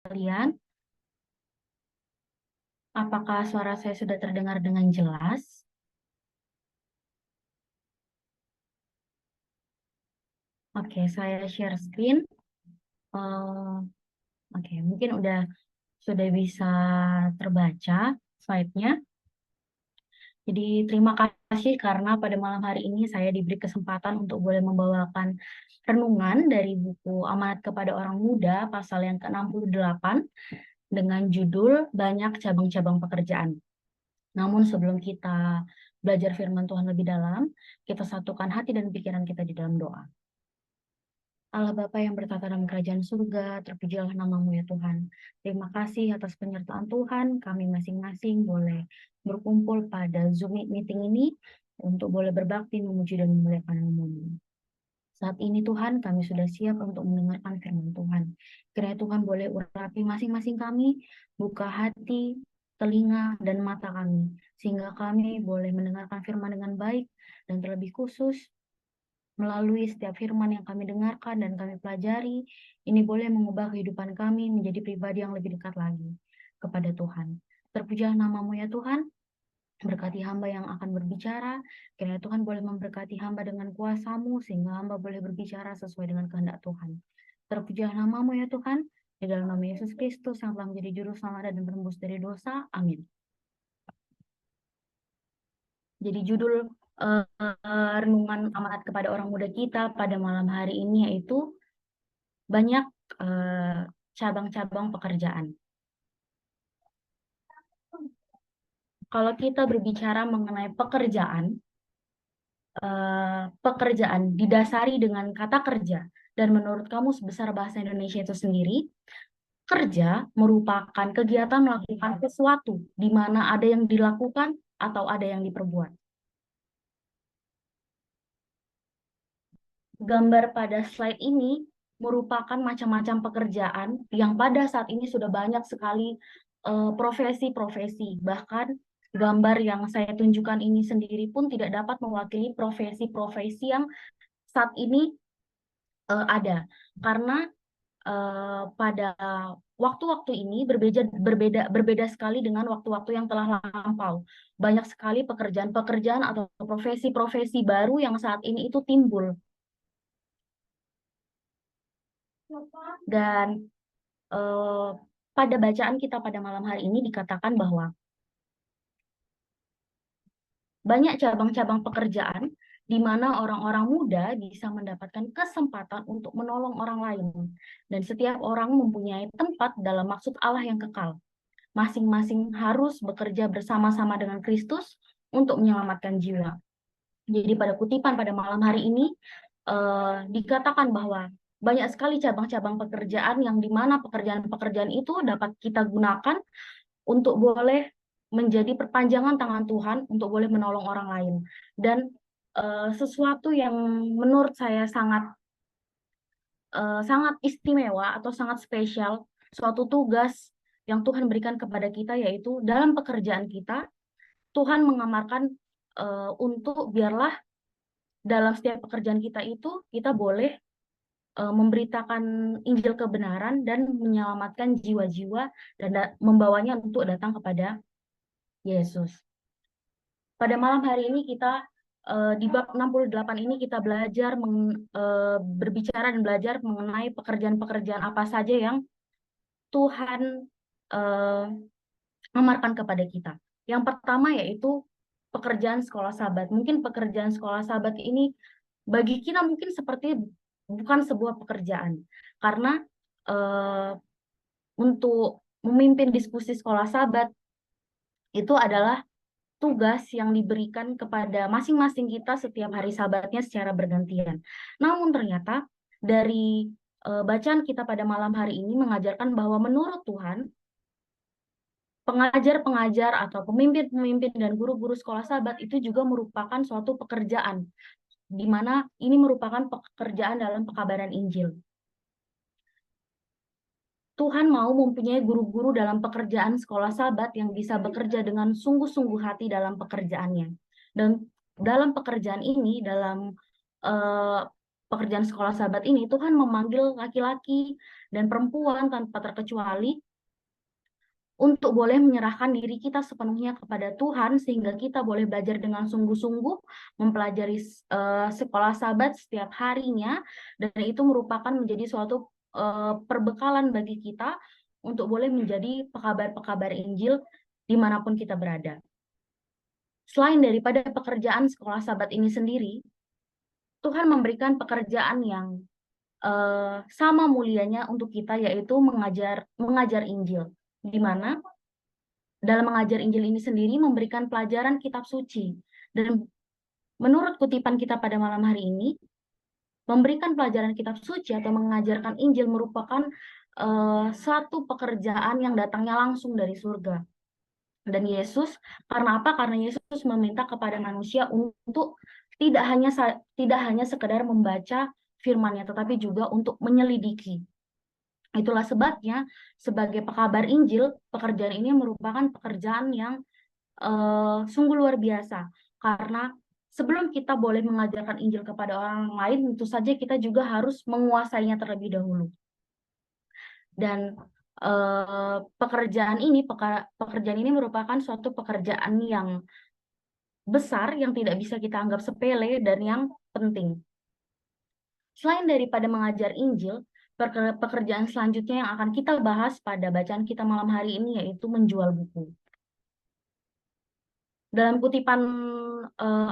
sekalian, apakah suara saya sudah terdengar dengan jelas? Oke, saya share screen. Eh, Oke, mungkin sudah bisa terbaca slide-nya. Jadi terima kasih karena pada malam hari ini saya diberi kesempatan untuk boleh membawakan renungan dari buku Amanat kepada Orang Muda pasal yang ke-68 dengan judul Banyak Cabang-Cabang Pekerjaan. Namun sebelum kita belajar firman Tuhan lebih dalam, kita satukan hati dan pikiran kita di dalam doa. Allah Bapa yang bertata dalam kerajaan surga, terpujilah namamu ya Tuhan. Terima kasih atas penyertaan Tuhan, kami masing-masing boleh berkumpul pada Zoom meeting ini untuk boleh berbakti, memuji dan memuliakan namamu. Saat ini Tuhan, kami sudah siap untuk mendengarkan firman Tuhan. Kiranya Tuhan boleh urapi masing-masing kami, buka hati, telinga, dan mata kami, sehingga kami boleh mendengarkan firman dengan baik, dan terlebih khusus, melalui setiap firman yang kami dengarkan dan kami pelajari, ini boleh mengubah kehidupan kami menjadi pribadi yang lebih dekat lagi kepada Tuhan. Terpujilah namamu ya Tuhan, berkati hamba yang akan berbicara, kiranya Tuhan boleh memberkati hamba dengan kuasa-Mu, sehingga hamba boleh berbicara sesuai dengan kehendak Tuhan. Terpujilah namamu ya Tuhan, di dalam nama Yesus Kristus yang telah menjadi juru selamat dan penembus dari dosa. Amin. Jadi judul renungan amanat kepada orang muda kita pada malam hari ini yaitu banyak cabang-cabang pekerjaan. Kalau kita berbicara mengenai pekerjaan didasari dengan kata kerja, dan menurut Kamus Besar Bahasa Indonesia itu sendiri, kerja merupakan kegiatan melakukan sesuatu di mana ada yang dilakukan atau ada yang diperbuat. Gambar pada slide ini merupakan macam-macam pekerjaan yang pada saat ini sudah banyak sekali profesi-profesi. Bahkan gambar yang saya tunjukkan ini sendiri pun tidak dapat mewakili profesi-profesi yang saat ini ada. Karena pada waktu-waktu ini berbeda sekali dengan waktu-waktu yang telah lampau. Banyak sekali pekerjaan-pekerjaan atau profesi-profesi baru yang saat ini itu timbul. Dan pada bacaan kita pada malam hari ini dikatakan bahwa banyak cabang-cabang pekerjaan di mana orang-orang muda bisa mendapatkan kesempatan untuk menolong orang lain. Dan setiap orang mempunyai tempat dalam maksud Allah yang kekal. Masing-masing harus bekerja bersama-sama dengan Kristus untuk menyelamatkan jiwa. Jadi pada kutipan pada malam hari ini dikatakan bahwa banyak sekali cabang-cabang pekerjaan yang di mana pekerjaan-pekerjaan itu dapat kita gunakan untuk boleh menjadi perpanjangan tangan Tuhan untuk boleh menolong orang lain. Dan sesuatu yang menurut saya sangat istimewa atau sangat spesial, suatu tugas yang Tuhan berikan kepada kita yaitu dalam pekerjaan kita, Tuhan mengamarkan untuk biarlah dalam setiap pekerjaan kita itu kita boleh memberitakan Injil kebenaran dan menyelamatkan jiwa-jiwa dan membawanya untuk datang kepada Yesus. Pada malam hari ini kita di bab 68 ini kita belajar berbicara dan belajar mengenai pekerjaan-pekerjaan apa saja yang Tuhan amarkan kepada kita. Yang pertama yaitu pekerjaan sekolah sahabat. Mungkin pekerjaan sekolah sahabat ini bagi kita mungkin seperti bukan sebuah pekerjaan. Karena untuk memimpin diskusi sekolah sahabat itu adalah tugas yang diberikan kepada masing-masing kita setiap hari sahabatnya secara bergantian. Namun ternyata dari bacaan kita pada malam hari ini mengajarkan bahwa menurut Tuhan, pengajar-pengajar atau pemimpin-pemimpin dan guru-guru sekolah sahabat itu juga merupakan suatu pekerjaan, di mana ini merupakan pekerjaan dalam pekabaran Injil. Tuhan mau mempunyai guru-guru dalam pekerjaan sekolah sahabat yang bisa bekerja dengan sungguh-sungguh hati dalam pekerjaannya. Dan dalam pekerjaan ini, dalam pekerjaan sekolah sahabat ini, Tuhan memanggil laki-laki dan perempuan tanpa terkecuali untuk boleh menyerahkan diri kita sepenuhnya kepada Tuhan, sehingga kita boleh belajar dengan sungguh-sungguh, mempelajari sekolah sahabat setiap harinya, dan itu merupakan menjadi suatu perbekalan bagi kita untuk boleh menjadi pekabar-pekabar Injil dimanapun kita berada. Selain daripada pekerjaan sekolah sahabat ini sendiri, Tuhan memberikan pekerjaan yang sama mulianya untuk kita, yaitu mengajar Injil, di mana dalam mengajar Injil ini sendiri memberikan pelajaran kitab suci. Dan menurut kutipan kita pada malam hari ini, memberikan pelajaran kitab suci atau mengajarkan Injil merupakan suatu pekerjaan yang datangnya langsung dari surga. Dan Yesus, karena apa? Karena Yesus meminta kepada manusia untuk tidak hanya sekedar membaca firman-Nya, tetapi juga untuk menyelidiki. Itulah sebabnya sebagai pekabar Injil, pekerjaan ini merupakan pekerjaan yang sungguh luar biasa. Karena sebelum kita boleh mengajarkan Injil kepada orang lain, tentu saja kita juga harus menguasainya terlebih dahulu. Dan pekerjaan ini merupakan suatu pekerjaan yang besar, yang tidak bisa kita anggap sepele, dan yang penting. Selain daripada mengajar Injil, pekerjaan selanjutnya yang akan kita bahas pada bacaan kita malam hari ini yaitu menjual buku. Dalam kutipan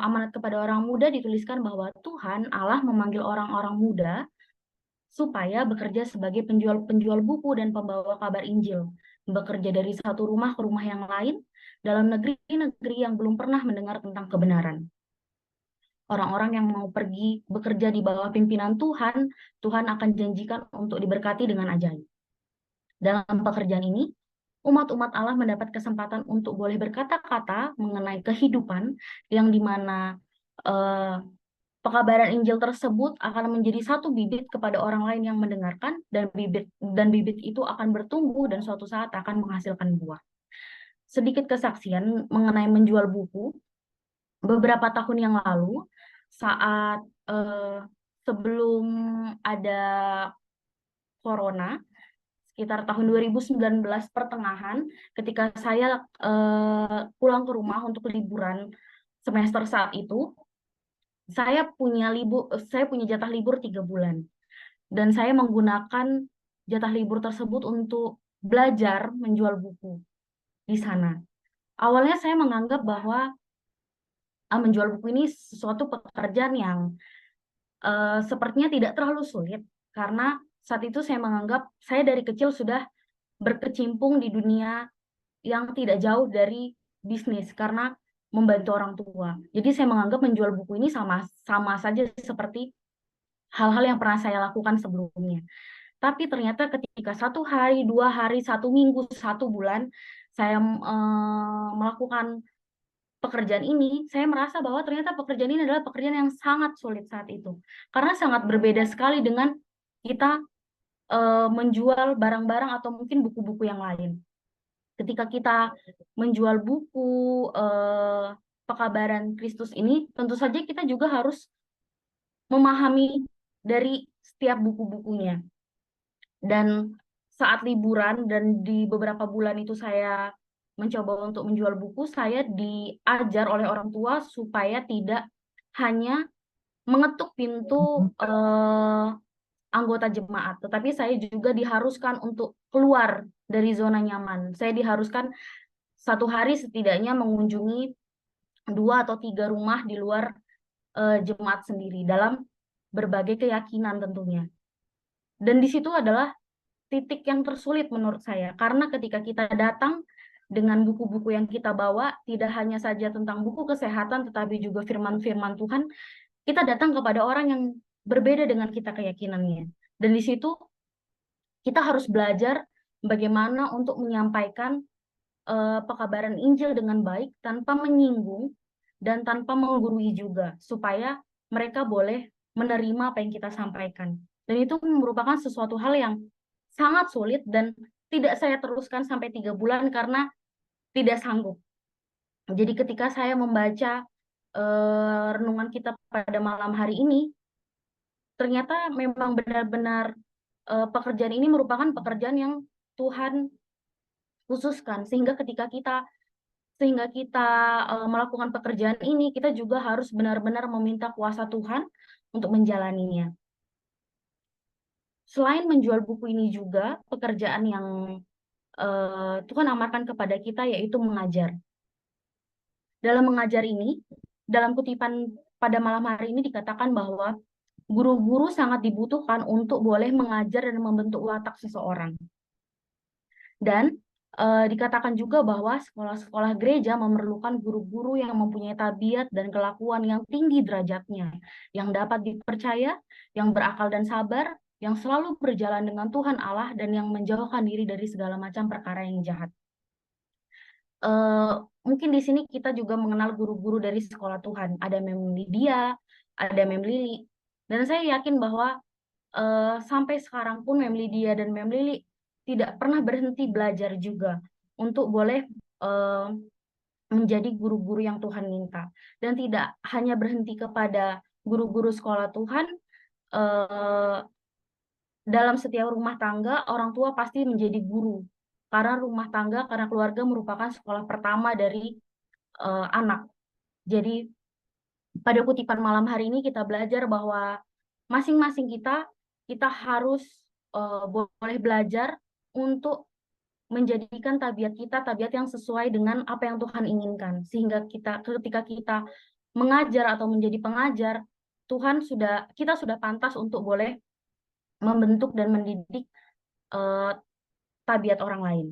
amanat kepada orang muda dituliskan bahwa Tuhan Allah memanggil orang-orang muda supaya bekerja sebagai penjual buku dan pembawa kabar Injil, bekerja dari satu rumah ke rumah yang lain dalam negeri-negeri yang belum pernah mendengar tentang kebenaran. Orang-orang yang mau pergi bekerja di bawah pimpinan Tuhan, Tuhan akan janjikan untuk diberkati dengan ajaib. Dalam pekerjaan ini, umat-umat Allah mendapat kesempatan untuk boleh berkata-kata mengenai kehidupan, yang dimana pekabaran Injil tersebut akan menjadi satu bibit kepada orang lain yang mendengarkan, dan bibit itu akan bertumbuh dan suatu saat akan menghasilkan buah. Sedikit kesaksian mengenai menjual buku. Beberapa tahun yang lalu, saat sebelum ada corona, sekitar tahun 2019 pertengahan, ketika saya pulang ke rumah untuk liburan semester saat itu, saya punya jatah libur 3 bulan. Dan saya menggunakan jatah libur tersebut untuk belajar menjual buku di sana. Awalnya saya menganggap bahwa menjual buku ini sesuatu pekerjaan yang sepertinya tidak terlalu sulit, karena saat itu saya menganggap saya dari kecil sudah berkecimpung di dunia yang tidak jauh dari bisnis karena membantu orang tua. Jadi saya menganggap menjual buku ini sama saja seperti hal-hal yang pernah saya lakukan sebelumnya. Tapi ternyata ketika 1 hari, 2 hari, 1 minggu, 1 bulan saya melakukan pekerjaan ini, saya merasa bahwa ternyata pekerjaan ini adalah pekerjaan yang sangat sulit saat itu. Karena sangat berbeda sekali dengan kita menjual barang-barang atau mungkin buku-buku yang lain. Ketika kita menjual buku pekabaran Kristus ini, tentu saja kita juga harus memahami dari setiap buku-bukunya. Dan saat liburan dan di beberapa bulan itu saya mencoba untuk menjual buku, saya diajar oleh orang tua supaya tidak hanya mengetuk pintu anggota jemaat, tetapi saya juga diharuskan untuk keluar dari zona nyaman. Saya diharuskan 1 hari setidaknya mengunjungi 2 atau 3 rumah di luar jemaat sendiri dalam berbagai keyakinan tentunya. Dan di situ adalah titik yang tersulit menurut saya, karena ketika kita datang dengan buku-buku yang kita bawa, tidak hanya saja tentang buku kesehatan, tetapi juga firman-firman Tuhan, kita datang kepada orang yang berbeda dengan kita keyakinannya. Dan di situ kita harus belajar bagaimana untuk menyampaikan pekabaran Injil dengan baik, tanpa menyinggung dan tanpa menggurui juga, supaya mereka boleh menerima apa yang kita sampaikan. Dan itu merupakan sesuatu hal yang sangat sulit dan tidak saya teruskan sampai 3 bulan karena tidak sanggup. Jadi ketika saya membaca renungan kita pada malam hari ini, ternyata memang benar-benar pekerjaan ini merupakan pekerjaan yang Tuhan khususkan, sehingga kita melakukan pekerjaan ini, kita juga harus benar-benar meminta kuasa Tuhan untuk menjalaninya. Selain menjual buku ini juga pekerjaan yang Tuhan amarkan kepada kita, yaitu mengajar. Dalam mengajar ini, dalam kutipan pada malam hari ini dikatakan bahwa guru-guru sangat dibutuhkan untuk boleh mengajar dan membentuk watak seseorang. Dan dikatakan juga bahwa sekolah-sekolah gereja memerlukan guru-guru yang mempunyai tabiat dan kelakuan yang tinggi derajatnya, yang dapat dipercaya, yang berakal dan sabar, yang selalu berjalan dengan Tuhan Allah, dan yang menjauhkan diri dari segala macam perkara yang jahat. Mungkin di sini kita juga mengenal guru-guru dari sekolah Tuhan. Ada Mem Lydia, ada Mem Lili. Dan saya yakin bahwa sampai sekarang pun Mem Lydia dan Mem Lili tidak pernah berhenti belajar juga untuk boleh menjadi guru-guru yang Tuhan minta. Dan tidak hanya berhenti kepada guru-guru sekolah Tuhan, dalam setiap rumah tangga, orang tua pasti menjadi guru. Karena rumah tangga, karena keluarga merupakan sekolah pertama dari anak. Jadi pada kutipan malam hari ini kita belajar bahwa masing-masing kita harus boleh belajar untuk menjadikan tabiat kita tabiat yang sesuai dengan apa yang Tuhan inginkan, sehingga ketika kita mengajar atau menjadi pengajar, kita sudah pantas untuk boleh membentuk dan mendidik tabiat orang lain.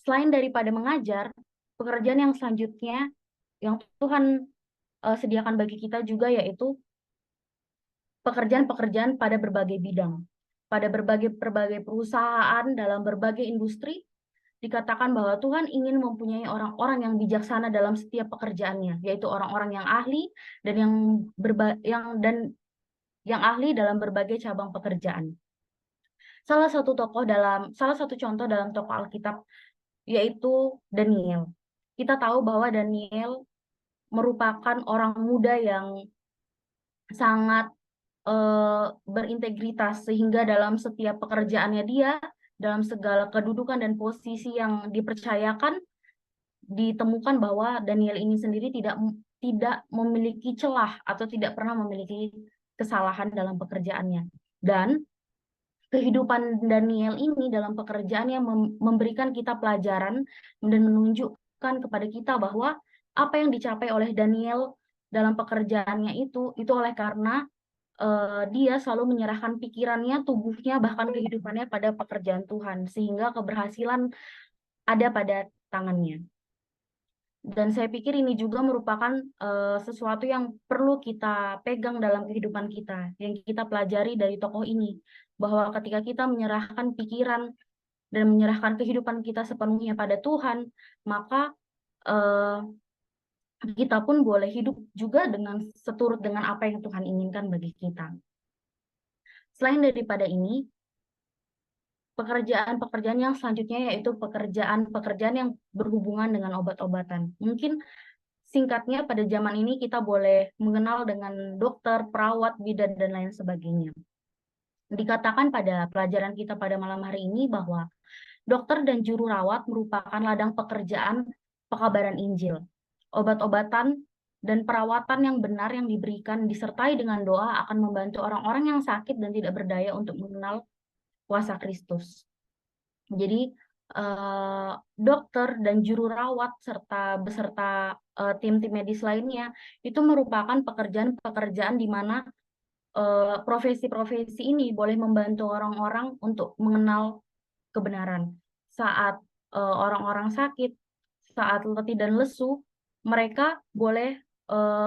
Selain daripada mengajar, pekerjaan yang selanjutnya yang Tuhan sediakan bagi kita juga yaitu pekerjaan-pekerjaan pada berbagai bidang. Pada berbagai perusahaan, dalam berbagai industri, dikatakan bahwa Tuhan ingin mempunyai orang-orang yang bijaksana dalam setiap pekerjaannya, yaitu orang-orang yang ahli dan yang ahli dalam berbagai cabang pekerjaan. Salah satu contoh dalam tokoh Alkitab yaitu Daniel. Kita tahu bahwa Daniel merupakan orang muda yang sangat berintegritas, sehingga dalam setiap pekerjaannya dia, dalam segala kedudukan dan posisi yang dipercayakan, ditemukan bahwa Daniel ini sendiri tidak memiliki celah atau tidak pernah memiliki kesalahan dalam pekerjaannya. Dan kehidupan Daniel ini dalam pekerjaannya memberikan kita pelajaran dan menunjukkan kepada kita bahwa apa yang dicapai oleh Daniel dalam pekerjaannya itu oleh karena dia selalu menyerahkan pikirannya, tubuhnya, bahkan kehidupannya pada pekerjaan Tuhan, sehingga keberhasilan ada pada tangannya. Dan saya pikir ini juga merupakan sesuatu yang perlu kita pegang dalam kehidupan kita, yang kita pelajari dari tokoh ini, bahwa ketika kita menyerahkan pikiran dan menyerahkan kehidupan kita sepenuhnya pada Tuhan, maka kita pun boleh hidup juga dengan seturut dengan apa yang Tuhan inginkan bagi kita. Selain daripada ini, pekerjaan-pekerjaan yang selanjutnya yaitu pekerjaan-pekerjaan yang berhubungan dengan obat-obatan. Mungkin singkatnya pada zaman ini kita boleh mengenal dengan dokter, perawat, bidan, dan lain sebagainya. Dikatakan pada pelajaran kita pada malam hari ini bahwa dokter dan juru rawat merupakan ladang pekerjaan pekabaran Injil. Obat-obatan dan perawatan yang benar yang diberikan disertai dengan doa akan membantu orang-orang yang sakit dan tidak berdaya untuk mengenal kuasa Kristus. Jadi dokter dan juru rawat beserta tim-tim medis lainnya itu merupakan pekerjaan-pekerjaan di mana profesi-profesi ini boleh membantu orang-orang untuk mengenal kebenaran. Saat orang-orang sakit, saat letih dan lesu, mereka boleh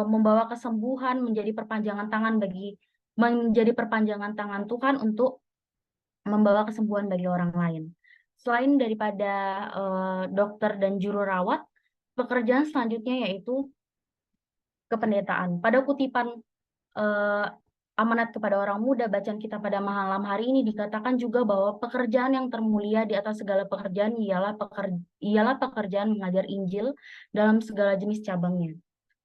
membawa kesembuhan menjadi perpanjangan tangan Tuhan untuk membawa kesembuhan bagi orang lain. Selain daripada dokter dan juru rawat, pekerjaan selanjutnya yaitu kependetaan. Pada kutipan amanat kepada orang muda bacaan kita pada malam hari ini dikatakan juga bahwa pekerjaan yang termulia di atas segala pekerjaan ialah pekerjaan mengajar Injil dalam segala jenis cabangnya.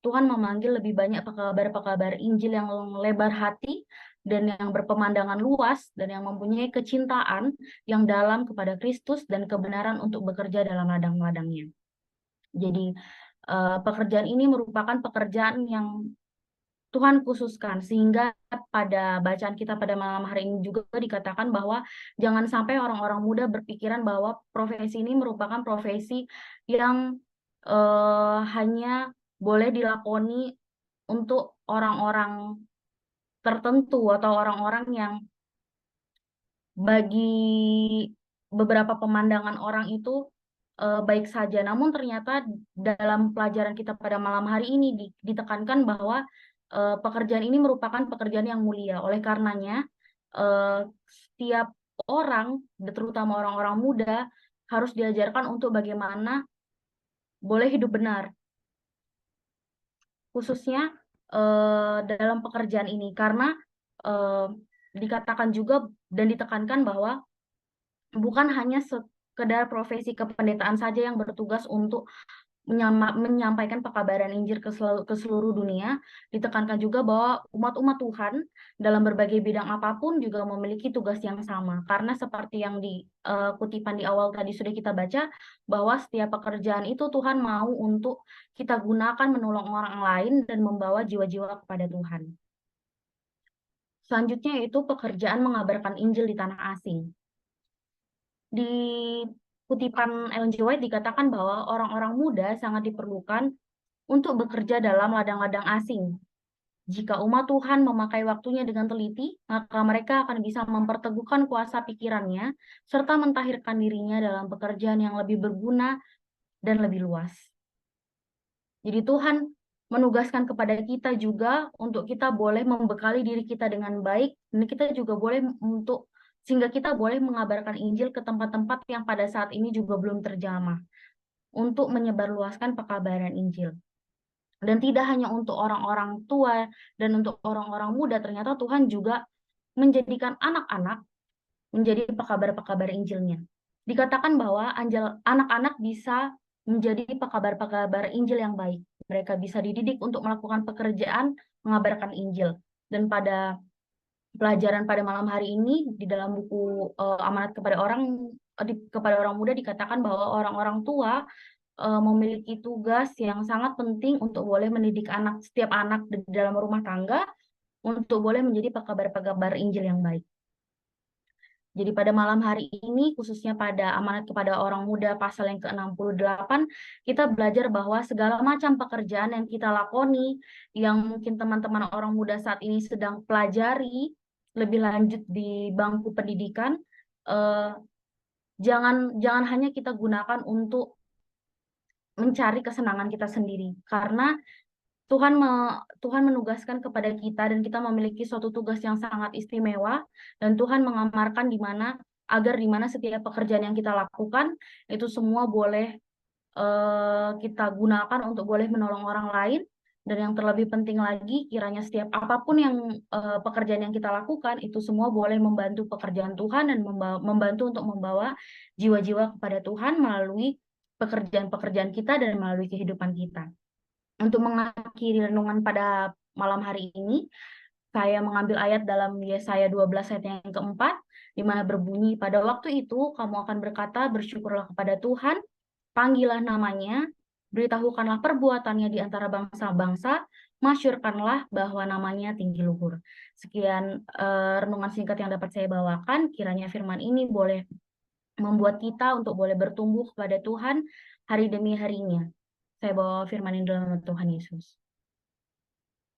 Tuhan memanggil lebih banyak pekabar-pekabar Injil yang lebar hati dan yang berpemandangan luas dan yang mempunyai kecintaan yang dalam kepada Kristus dan kebenaran untuk bekerja dalam ladang-ladangnya. Jadi pekerjaan ini merupakan pekerjaan yang Tuhan khususkan, sehingga pada bacaan kita pada malam hari ini juga dikatakan bahwa jangan sampai orang-orang muda berpikiran bahwa profesi ini merupakan profesi yang hanya boleh dilakoni untuk orang-orang tertentu atau orang-orang yang bagi beberapa pemandangan orang itu baik saja. Namun ternyata dalam pelajaran kita pada malam hari ini ditekankan bahwa pekerjaan ini merupakan pekerjaan yang mulia. Oleh karenanya, setiap orang, terutama orang-orang muda, harus diajarkan untuk bagaimana boleh hidup benar, khususnya dalam pekerjaan ini. Karena dikatakan juga dan ditekankan bahwa bukan hanya sekedar profesi kependetaan saja yang bertugas untuk menyampaikan pekabaran Injil ke seluruh dunia. Ditekankan juga bahwa umat-umat Tuhan dalam berbagai bidang apapun juga memiliki tugas yang sama. Karena seperti yang di kutipan di awal tadi sudah kita baca, bahwa setiap pekerjaan itu Tuhan mau untuk kita gunakan menolong orang lain dan membawa jiwa-jiwa kepada Tuhan. Selanjutnya yaitu pekerjaan mengabarkan Injil di tanah asing. Di kutipan Ellen G. White dikatakan bahwa orang-orang muda sangat diperlukan untuk bekerja dalam ladang-ladang asing. Jika umat Tuhan memakai waktunya dengan teliti, maka mereka akan bisa memperteguhkan kuasa pikirannya, serta mentahirkan dirinya dalam pekerjaan yang lebih berguna dan lebih luas. Jadi Tuhan menugaskan kepada kita juga untuk kita boleh membekali diri kita dengan baik, dan kita juga boleh sehingga kita boleh mengabarkan Injil ke tempat-tempat yang pada saat ini juga belum terjamah, untuk menyebarluaskan pekabaran Injil. Dan tidak hanya untuk orang-orang tua dan untuk orang-orang muda, ternyata Tuhan juga menjadikan anak-anak menjadi pekabar-pekabar Injilnya. Dikatakan bahwa anak-anak bisa menjadi pekabar-pekabar Injil yang baik. Mereka bisa dididik untuk melakukan pekerjaan mengabarkan Injil. Dan pada pelajaran pada malam hari ini di dalam buku Amanat kepada orang muda dikatakan bahwa orang-orang tua memiliki tugas yang sangat penting untuk boleh mendidik setiap anak di dalam rumah tangga untuk boleh menjadi pekabar-pekabar Injil yang baik. Jadi pada malam hari ini, khususnya pada Amanat kepada Orang Muda pasal yang ke-68, kita belajar bahwa segala macam pekerjaan yang kita lakoni, yang mungkin teman-teman orang muda saat ini sedang pelajari lebih lanjut di bangku pendidikan, jangan hanya kita gunakan untuk mencari kesenangan kita sendiri, karena Tuhan menugaskan kepada kita dan kita memiliki suatu tugas yang sangat istimewa, dan Tuhan mengamarkan agar di mana setiap pekerjaan yang kita lakukan itu semua boleh kita gunakan untuk boleh menolong orang lain, dan yang terlebih penting lagi kiranya setiap apapun yang pekerjaan yang kita lakukan itu semua boleh membantu pekerjaan Tuhan dan membantu untuk membawa jiwa-jiwa kepada Tuhan melalui pekerjaan-pekerjaan kita dan melalui kehidupan kita. Untuk mengakhiri renungan pada malam hari ini, saya mengambil ayat dalam Yesaya 12 ayat yang keempat, di mana berbunyi, pada waktu itu kamu akan berkata, bersyukurlah kepada Tuhan, panggillah namanya, beritahukanlah perbuatannya di antara bangsa-bangsa, masyurkanlah bahwa namanya tinggi luhur. Sekian renungan singkat yang dapat saya bawakan, kiranya firman ini boleh membuat kita untuk boleh bertumbuh kepada Tuhan hari demi harinya. Saya bawa firman ini dalam nama Tuhan Yesus.